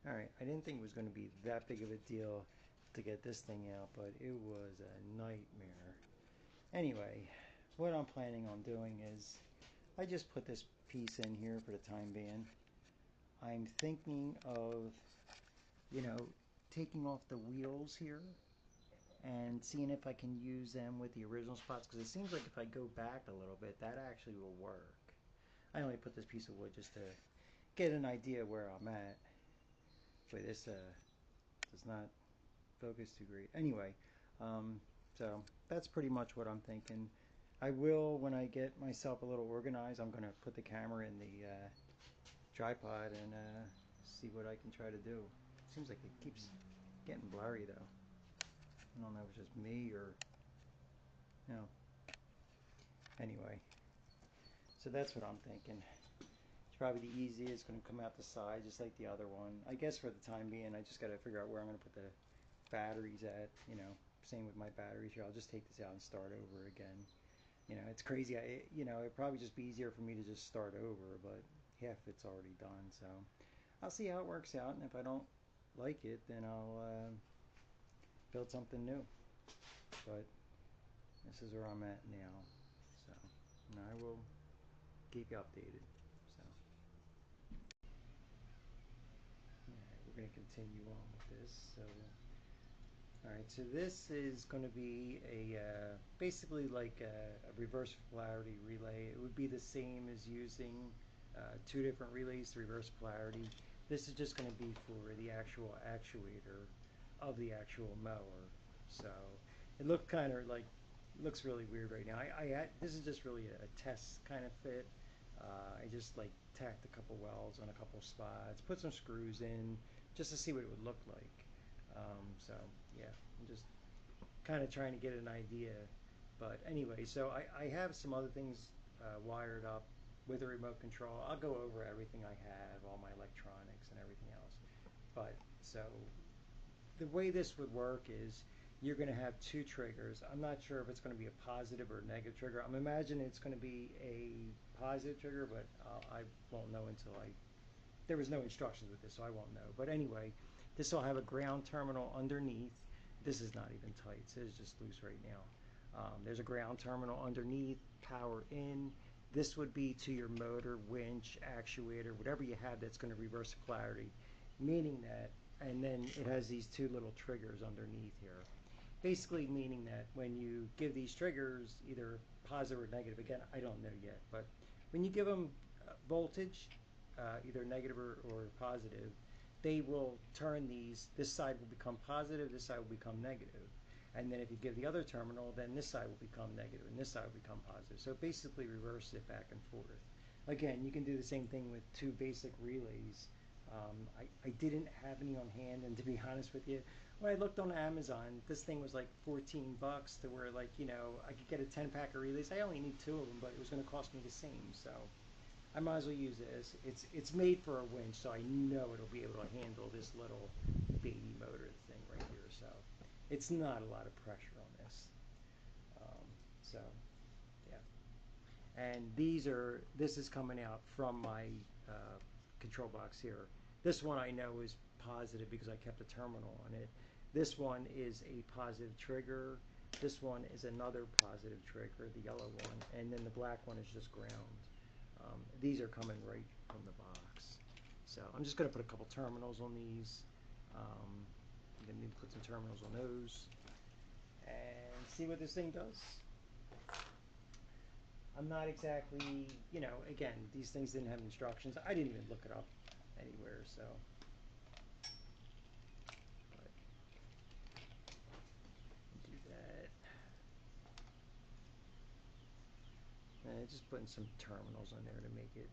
Alright, I didn't think it was going to be that big of a deal to get this thing out, but it was a nightmare. Anyway, what I'm planning on doing is I just put this piece in here for the time being. I'm thinking of, you know, taking off the wheels here and seeing if I can use them with the original spots, because it seems like if I go back a little bit, that actually will work. I only put this piece of wood just to get an idea where I'm at. But this does not focus too great. Anyway, so that's pretty much what I'm thinking. I will, when I get myself a little organized, I'm going to put the camera in the tripod and see what I can try to do. Seems like it keeps getting blurry though. I don't know if it's just me or, you know. Anyway, so that's what I'm thinking. It's probably the easiest. It's going to come out the side just like the other one. I guess for the time being, I just got to figure out where I'm going to put the batteries at. You know, same with my batteries here. I'll just take this out and start over again. You know, it's crazy. It'd probably just be easier for me to just start over, but half it's already done. So I'll see how it works out, and if I don't like it, then I'll build something new. But this is where I'm at now. So, and I will keep you updated. So, we're going to continue on with this. So, all right. So this is going to be a basically like a reverse polarity relay. It would be the same as using two different relays to reverse polarity. This is just going to be for the actual actuator of the actual mower. So it looked kind of like, looks really weird right now. This is just really a test kind of fit. I just like tacked a couple welds on a couple spots, put some screws in just to see what it would look like. So yeah, I'm just kind of trying to get an idea. But anyway, so I have some other things wired up with a remote control. I'll go over everything I have, all my electronics and everything else. But so the way this would work is you're going to have two triggers. I'm not sure if it's going to be a positive or negative trigger. I'm imagining it's going to be a positive trigger, but I won't know until there was no instructions with this, so I won't know. But anyway, this will have a ground terminal underneath. This is not even tight, so it's just loose right now. There's a ground terminal underneath, power in. This would be to your motor, winch, actuator, whatever you have that's going to reverse polarity, meaning that, and then it has these two little triggers underneath here. Basically meaning that when you give these triggers, either positive or negative, again, I don't know yet, but when you give them voltage, either negative or positive, they will turn these, this side will become positive, this side will become negative. And then if you give the other terminal, then this side will become negative and this side will become positive. So basically reverse it back and forth. Again, you can do the same thing with two basic relays. I didn't have any on hand, and to be honest with you, when I looked on Amazon, this thing was like 14 bucks to where, like, you know, I could get a 10-pack of relays. I only need two of them, but it was going to cost me the same, so I might as well use this. It's made for a winch, so I know it'll be able to handle this little baby motor thing right here, so it's not a lot of pressure on this. So yeah, and this is coming out from my control box here. This one I know is positive because I kept a terminal on it. This one is a positive trigger. This one is another positive trigger, the yellow one, and then the black one is just ground. These are coming right from the box. So I'm just going to put a couple terminals on these. I'm going to put some terminals on those and see what this thing does. I'm not exactly, you know, again, these things didn't have instructions. I didn't even look it up anywhere, so. But do that. And just putting some terminals on there to make it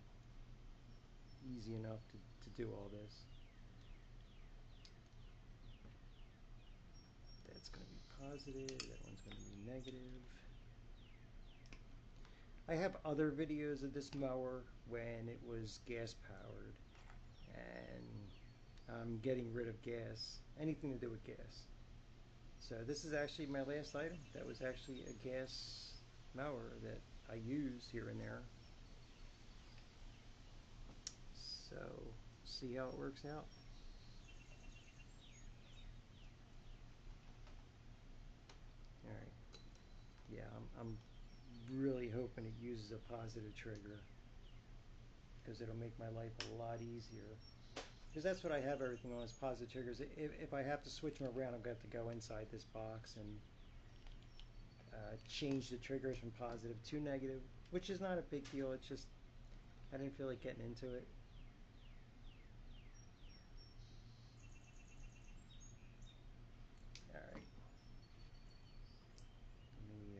easy enough to do all this. That's going to be positive, that one's going to be negative. I have other videos of this mower when it was gas powered, and I'm getting rid of gas, anything to do with gas. So this is actually my last item. That was actually a gas mower that I use here and there. So see how it works out. I'm really hoping it uses a positive trigger, because it'll make my life a lot easier. Because that's what I have everything on, is positive triggers. If I have to switch them around, I'm going to have to go inside this box and change the triggers from positive to negative, which is not a big deal. It's just I didn't feel like getting into it. All right. Let me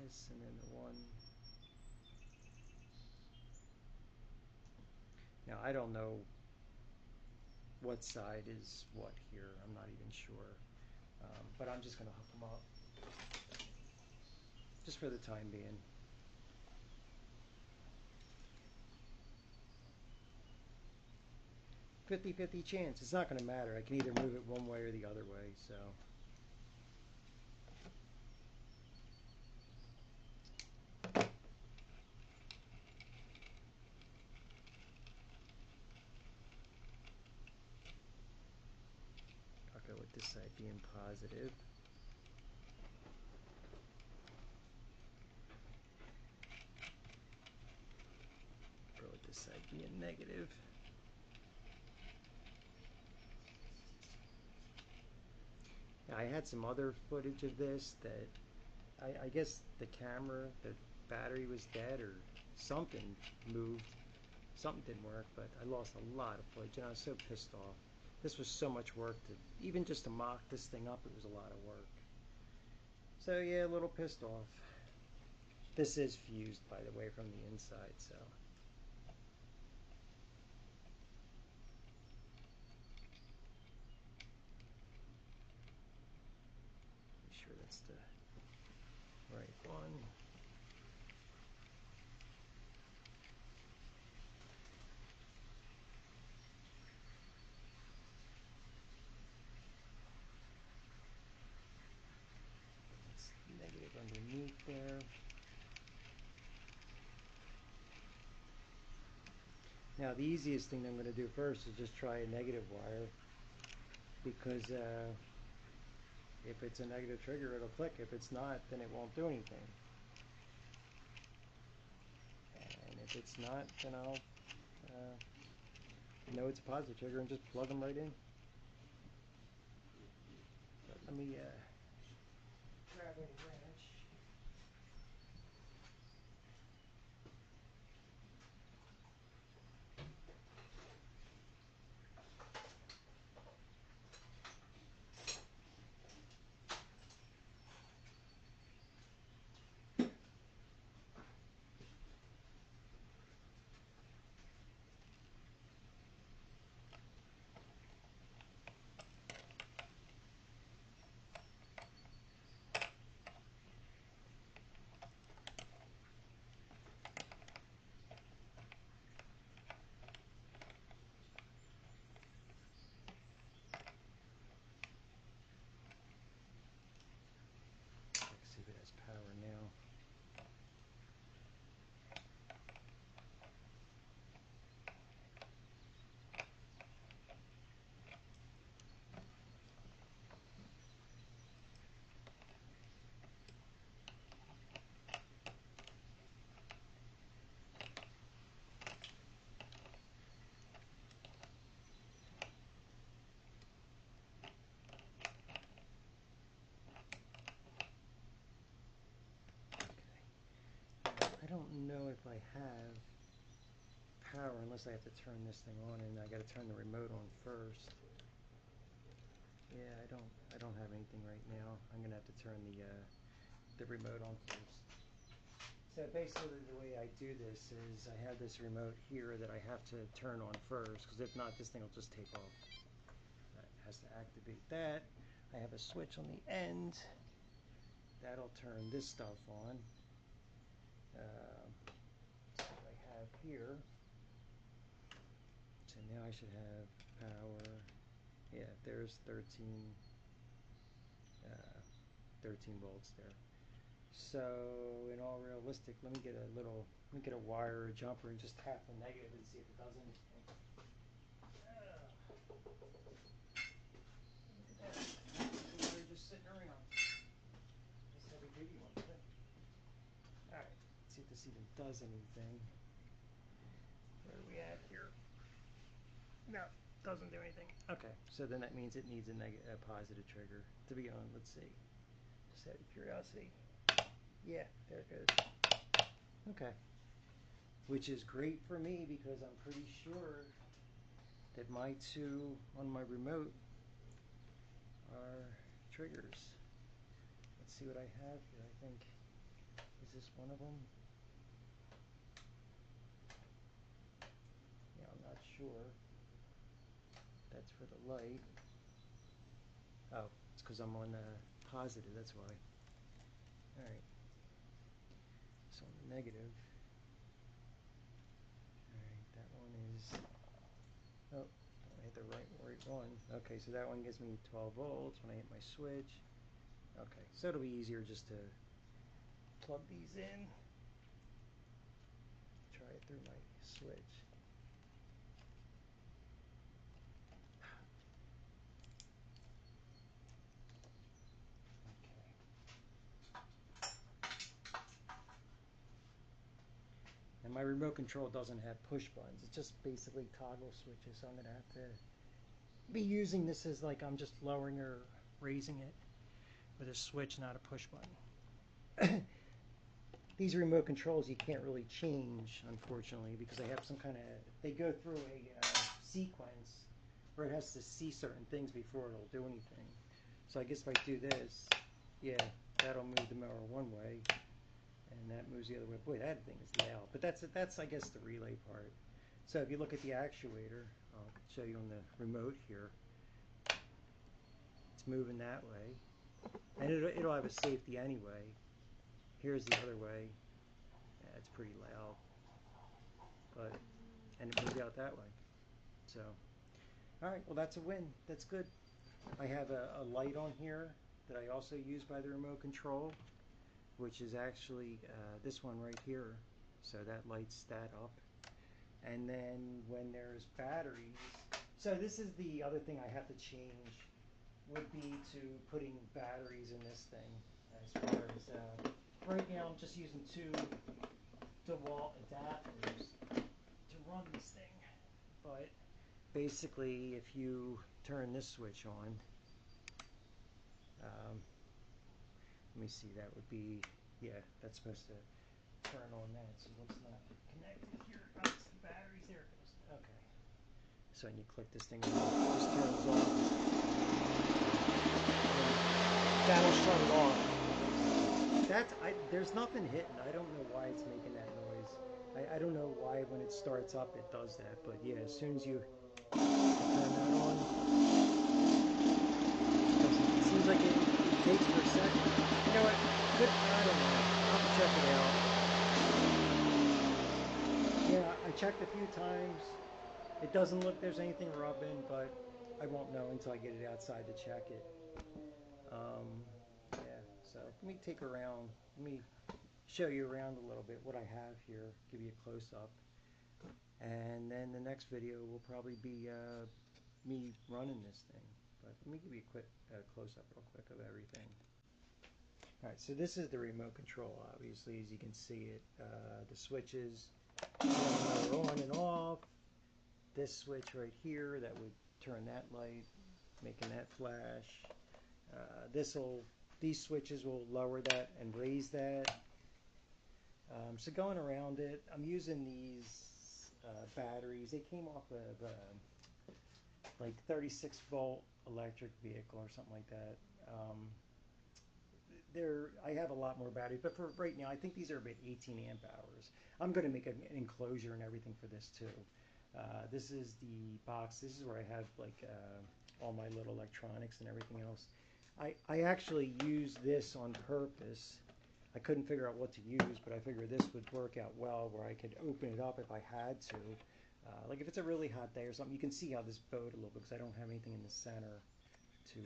this, and then the one. Now I don't know what side is what here. I'm not even sure. But I'm just going to hook them up just for the time being. 50-50 chance. It's not going to matter. I can either move it one way or the other way. So. I'll go with this side being positive. Go with this side being negative. Now, I had some other footage of this that I guess the camera, the battery was dead or something moved. Something didn't work, but I lost a lot of footage and I was so pissed off. This was so much work to, even just to mock this thing up, it was a lot of work. So yeah, a little pissed off. This is fused, by the way, from the inside, so. Be sure that's the right one. It's negative underneath there. Now the easiest thing I'm going to do first is just try a negative wire, because if it's a negative trigger, it'll click. If it's not, then it won't do anything. And if it's not, then I'll know it's a positive trigger and just plug them right in. But let me grab a wrench. Let's see if it has power now. I don't know if I have power unless I have to turn this thing on, and I got to turn the remote on first. Yeah, I don't have anything right now. I'm gonna have to turn the remote on first. So basically the way I do this is I have this remote here that I have to turn on first, because if not, this thing will just take off. That has to activate that. I have a switch on the end. That'll turn this stuff on. So I have here. So now I should have power. Yeah, there's 13 volts there. So in all realistic, let me get a wire or a jumper and just tap the negative and see if it does anything. Look at that. The wire just sitting around. Just have a video on it. Alright, let's see if this even does anything. Where are we at here? No, doesn't do anything. Okay, so then that means it needs a positive trigger to be on. Let's see. Just out of curiosity. Yeah, there it goes. Okay. Which is great for me because I'm pretty sure that my two on my remote are triggers. Let's see what I have here. I think, is this one of them? Yeah, I'm not sure. That's for the light. Oh, it's because I'm on positive, that's why. Alright. So on the negative. Alright, that one is, oh, I hit the right one. Okay, so that one gives me 12 volts when I hit my switch. Okay, so it'll be easier just to plug these in. Try it through my switch. And my remote control doesn't have push buttons. It's just basically toggle switches. So I'm going to have to be using this as like I'm just lowering or raising it with a switch, not a push button. These remote controls you can't really change, unfortunately, because they have some kind of, they go through a sequence where it has to see certain things before it'll do anything. So I guess if I do this, yeah, that'll move the mower one way. And that moves the other way. Boy, that thing is loud. But that's I guess the relay part. So if you look at the actuator, I'll show you on the remote here. It's moving that way, and it'll have a safety anyway. Here's the other way. Yeah, it's pretty loud, and it moves out that way. So, all right. Well, that's a win. That's good. I have a light on here that I also use by the remote control, which is actually this one right here. So that lights that up. And then when there's batteries, so this is the other thing I have to change, would be to putting batteries in this thing. As far as, right now I'm just using two DeWalt adapters to run this thing. But basically if you turn this switch on, let me see, that would be, yeah, that's supposed to turn on that. So what's not connected here? Oh, it's the batteries. There it goes. Okay. So when you click this thing on, it just turns on. That'll shut it off. There's nothing hitting. I don't know why it's making that noise. I don't know why when it starts up it does that. But yeah, as soon as you turn that on, it seems like it takes for a second. You know what? I don't know. I'll have to check it out. Yeah, I checked a few times. It doesn't look there's anything rubbing, but I won't know until I get it outside to check it. Yeah, so let me take around. Let me show you around a little bit what I have here. Give you a close-up. And then the next video will probably be me running this thing. But let me give you a quick close-up real quick of everything. Alright, so this is the remote control, obviously, as you can see it. The switches are on and off. This switch right here, that would turn that light, making that flash. These switches will lower that and raise that. So going around it, I'm using these batteries. They came off of like 36 volt electric vehicle or something like that. I have a lot more batteries, but for right now, I think these are about 18 amp hours. I'm going to make an enclosure and everything for this too. This is the box. This is where I have like all my little electronics and everything else. I actually use this on purpose. I couldn't figure out what to use, but I figured this would work out well where I could open it up if I had to. Like if it's a really hot day or something, you can see how this bowed a little bit because I don't have anything in the center to,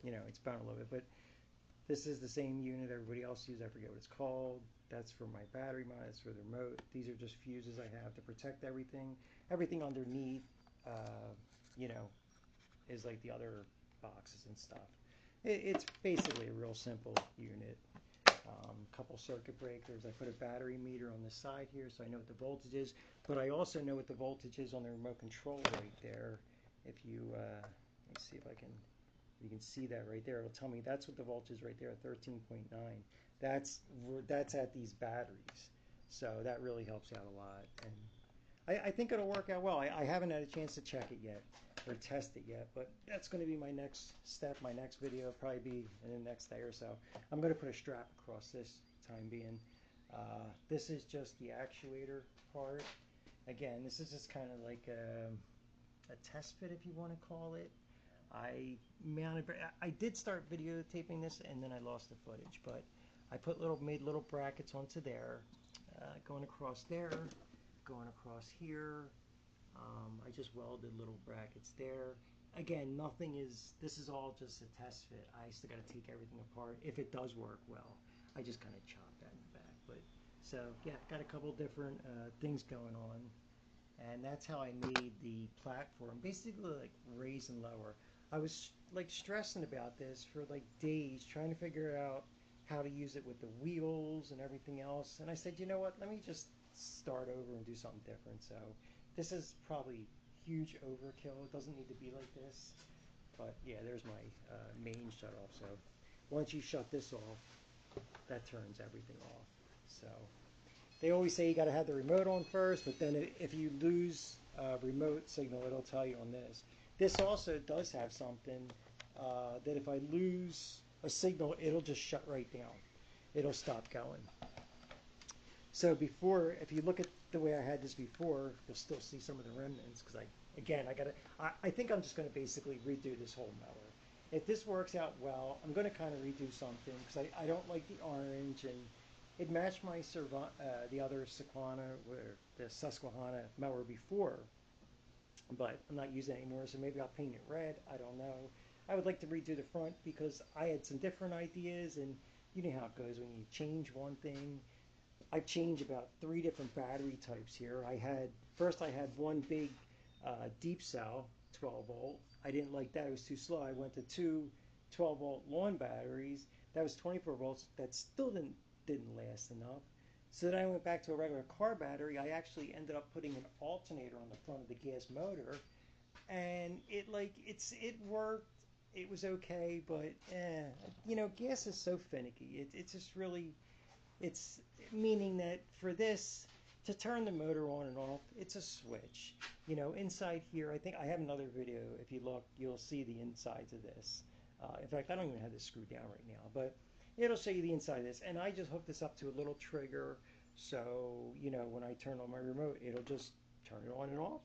you know, it's bowed a little bit. But this is the same unit everybody else uses. I forget what it's called. That's for my battery mod. That's for the remote. These are just fuses I have to protect everything. Everything underneath, you know, is like the other boxes and stuff. It's basically a real simple unit. Couple circuit breakers. I put a battery meter on the side here so I know what the voltage is, but I also know what the voltage is on the remote control right there. If you, let me see if I can, you can see that right there. It'll tell me that's what the voltage is right there, 13.9. That's at these batteries. So that really helps out a lot. And I think it'll work out well. I haven't had a chance to check it yet or test it yet, but that's going to be my next step. My next video will probably be in the next day or so. I'm going to put a strap across this time being. This is just the actuator part. Again, this is just kind of like a test fit, if you want to call it. I did start videotaping this and then I lost the footage, but I made little brackets onto there, going across there, going across here. I just welded little brackets there. Again, this is all just a test fit. I still got to take everything apart. If it does work well, I just kind of chop that in the back. But so yeah, got a couple different things going on, and that's how I made the platform. Basically, like raise and lower. I was like stressing about this for like days, trying to figure out how to use it with the wheels and everything else. And I said, you know what? Let me just start over and do something different. So this is probably huge overkill. It doesn't need to be like this. But yeah, there's my main shut off. So once you shut this off, that turns everything off. So they always say you got to have the remote on first, but then if you lose remote signal, it'll tell you on this. This also does have something that if I lose a signal, it'll just shut right down. It'll stop going. So before, if you look at the way I had this before, you'll still see some of the remnants because I think I'm just going to basically redo this whole mower. If this works out well, I'm going to kind of redo something because I don't like the orange, and it matched my the other Susquehanna mower before, but I'm not using it anymore, so maybe I'll paint it red. I don't know. I would like to redo the front because I had some different ideas, and you know how it goes when you change one thing. I've changed about 3 different battery types here. First I had one big deep cell 12 volt. I didn't like that, it was too slow. I went to 2 12 volt lawn batteries. That was 24 volts. That still didn't last enough. So then I went back to a regular car battery. I actually ended up putting an alternator on the front of the gas motor, and it worked. It was okay, but you know, gas is so finicky. It's just really, it's meaning that for this to turn the motor on and off, it's a switch. You know, inside here, I think I have another video. If you look, you'll see the insides of this. In fact, I don't even have this screwed down right now, but it'll show you the inside of this. And I just hooked this up to a little trigger, so you know, when I turn on my remote, it'll just turn it on and off.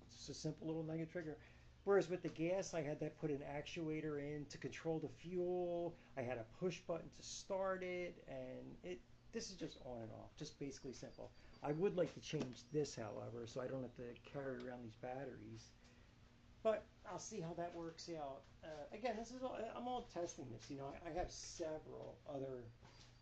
It's just a simple little negative trigger. Whereas with the gas, I had to put an actuator in to control the fuel. I had a push button to start it, and this is just on and off, just basically simple. I would like to change this, however, so I don't have to carry around these batteries. But I'll see how that works out. Again, I'm all testing this. You know, I have several other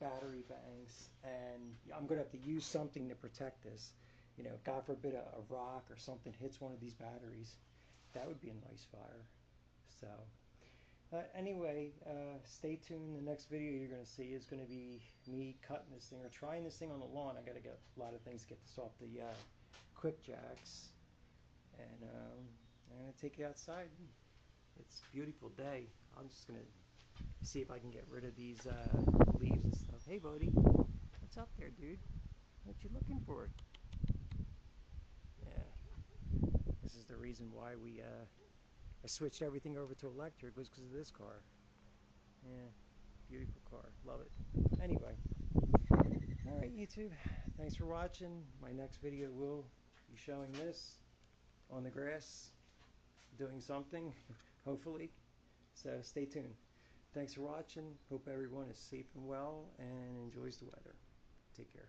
battery banks, and I'm going to have to use something to protect this. You know, God forbid a rock or something hits one of these batteries. That would be a nice fire. So anyway, stay tuned. The next video you're going to see is going to be me cutting this thing or trying this thing on the lawn. I got to get a lot of things to get this off the quick jacks, and I'm going to take it outside. It's a beautiful day. I'm just going to see if I can get rid of these leaves and stuff. Hey buddy, what's up there, dude? What you looking for? Yeah, this is the reason why I switched everything over to electric, was because of this car. Yeah, beautiful car, love it. Anyway, alright YouTube, thanks for watching. My next video will be showing this on the grass, doing something, hopefully. So stay tuned. Thanks for watching. Hope everyone is safe and well and enjoys the weather. Take care.